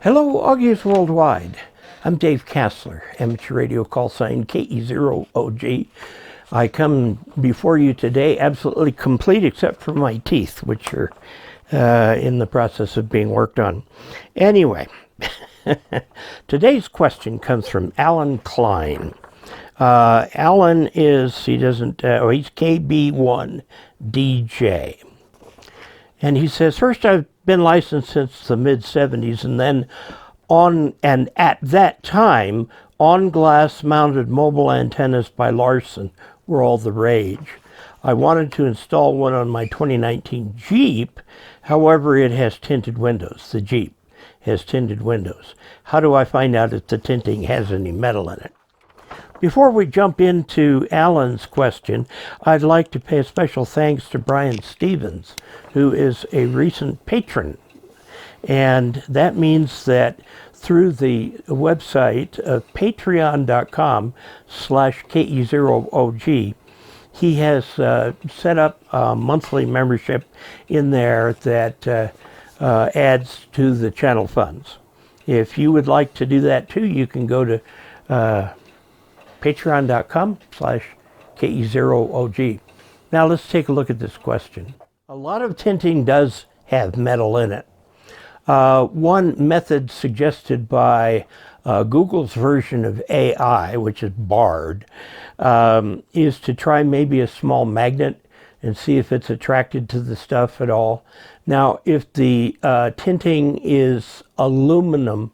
Hello, Augies Worldwide. I'm Dave Kassler, amateur radio call sign KE0OG. I come before you today absolutely complete except for my teeth, which are in the process of being worked on. Anyway, today's question comes from Alan Klein. Alan is, he's KB1DJ. And he says, first, I've been licensed since the mid-70s, and then at that time, on-glass mounted mobile antennas by Larson were all the rage. I wanted to install one on my 2019 Jeep, however, it has tinted windows. The Jeep has tinted windows. How do I find out if the tinting has any metal in it? Before we jump into Alan's question, I'd like to pay a special thanks to Brian Stevens, who is a recent patron. And that means that through the website of patreon.com/KE0OG, he has set up a monthly membership in there that adds to the channel funds. If you would like to do that too, you can go to patreon.com/KE0OG. Now let's take a look at this question. A lot of tinting does have metal in it. One method suggested by Google's version of AI, which is Bard, is to try maybe a small magnet and see if it's attracted to the stuff at all. Now, if the tinting is aluminum,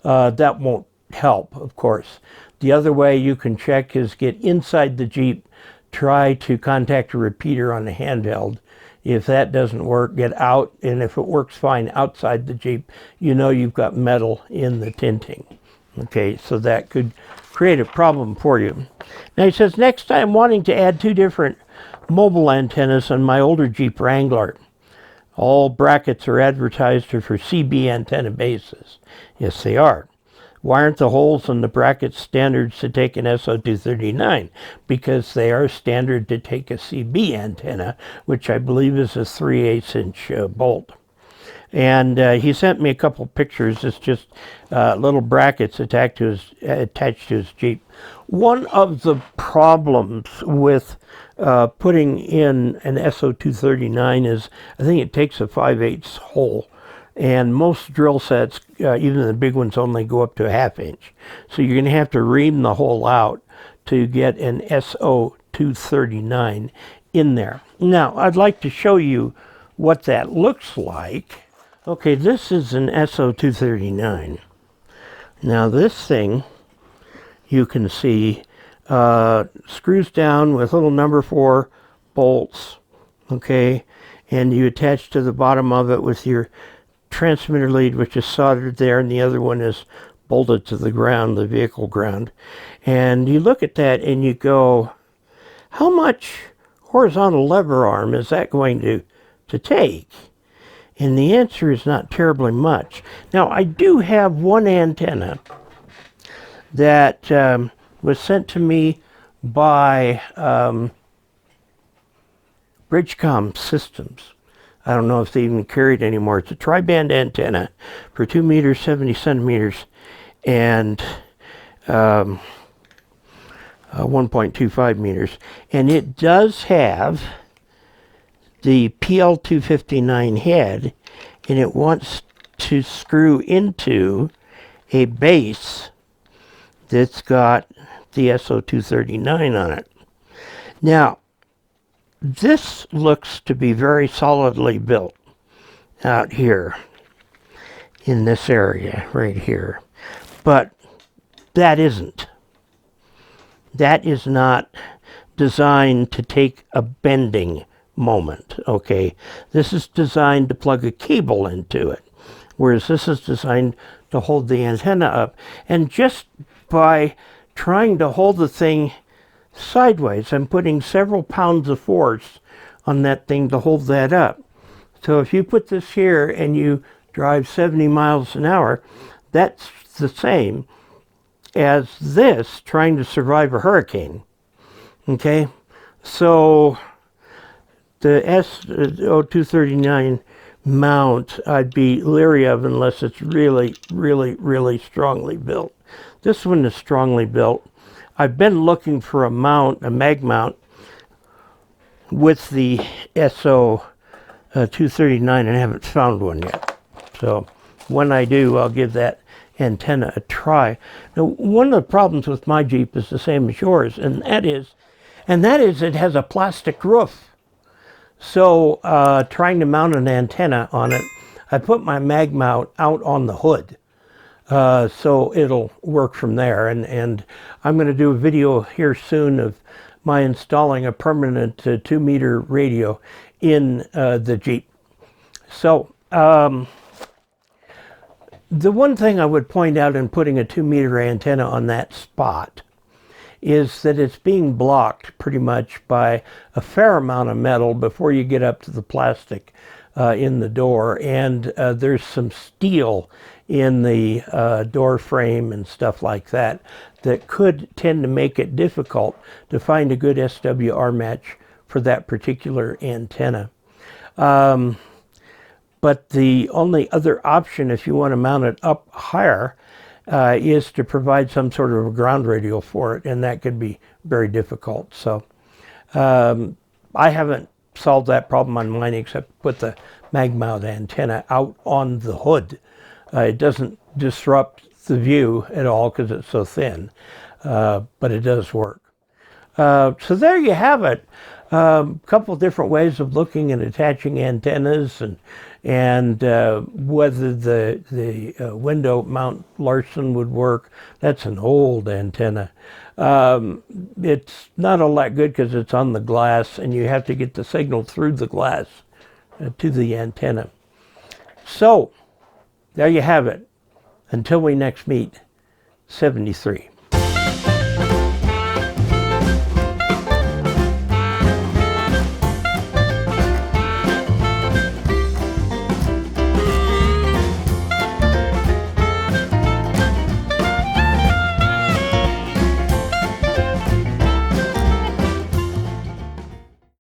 that won't help, of course. The other way you can check is get inside the Jeep, try to contact a repeater on the handheld. If that doesn't work, get out, and if it works fine outside the Jeep, you know you've got metal in the tinting. Okay, so that could create a problem for you. Now he says, next I'm wanting to add 2 different mobile antennas on my older Jeep Wrangler. All brackets are advertised for CB antenna bases. Yes, they are. Why aren't the holes in the brackets standard to take an SO239? Because they are standard to take a CB antenna, which I believe is a 3/8 inch bolt. And he sent me a couple pictures. It's just little brackets attached to his Jeep. One of the problems with putting in an SO239 is I think it takes a 5/8 hole. And most drill sets, even the big ones, only go up to a 1/2 inch. So you're going to have to ream the hole out to get an SO239 in there. Now, I'd like to show you what that looks like. Okay, this is an SO239. Now, this thing, you can see, screws down with little number 4 bolts, okay? And you attach to the bottom of it with your transmitter lead, which is soldered there, and the other one is bolted to the ground, the vehicle ground. And you look at that and you go, how much horizontal lever arm is that going to take? And the answer is not terribly much. Now, I do have one antenna that was sent to me by Bridgecom Systems. I don't know if they even carry it anymore. It's a tri-band antenna for 2 meters, 70 centimeters, and 1.25 meters. And it does have the PL259 head, and it wants to screw into a base that's got the SO239 on it. Now, this looks to be very solidly built out here in this area right here, but that isn't. That is not designed to take a bending moment, okay? This is designed to plug a cable into it, whereas this is designed to hold the antenna up. And just by trying to hold the thing sideways, I'm putting several pounds of force on that thing to hold that up. So if you put this here and you drive 70 miles an hour, that's the same as this trying to survive a hurricane. Okay? So the SO239 mount I'd be leery of unless it's really, really, really strongly built. This one is strongly built. I've been looking for a mount, a mag mount, with the SO 239 and haven't found one yet. So when I do, I'll give that antenna a try. Now, one of the problems with my Jeep is the same as yours, and that is it has a plastic roof. So trying to mount an antenna on it, I put my mag mount out on the hood. So it'll work from there. And I'm going to do a video here soon of my installing a permanent 2-meter radio in the Jeep. So the one thing I would point out in putting a 2-meter antenna on that spot is that it's being blocked pretty much by a fair amount of metal before you get up to the plastic in the door, and there's some steel in the door frame and stuff like that that could tend to make it difficult to find a good SWR match for that particular antenna. But the only other option, if you want to mount it up higher, is to provide some sort of a ground radio for it, and that could be very difficult. So I haven't solved that problem on mine except put the mag mount antenna out on the hood. It doesn't disrupt the view at all because it's so thin, but it does work. So there you have it. A couple different ways of looking and attaching antennas, and whether the window mount Larson would work. That's an old antenna. It's not all that good because it's on the glass, and you have to get the signal through the glass to the antenna. So there you have it. Until we next meet, 73.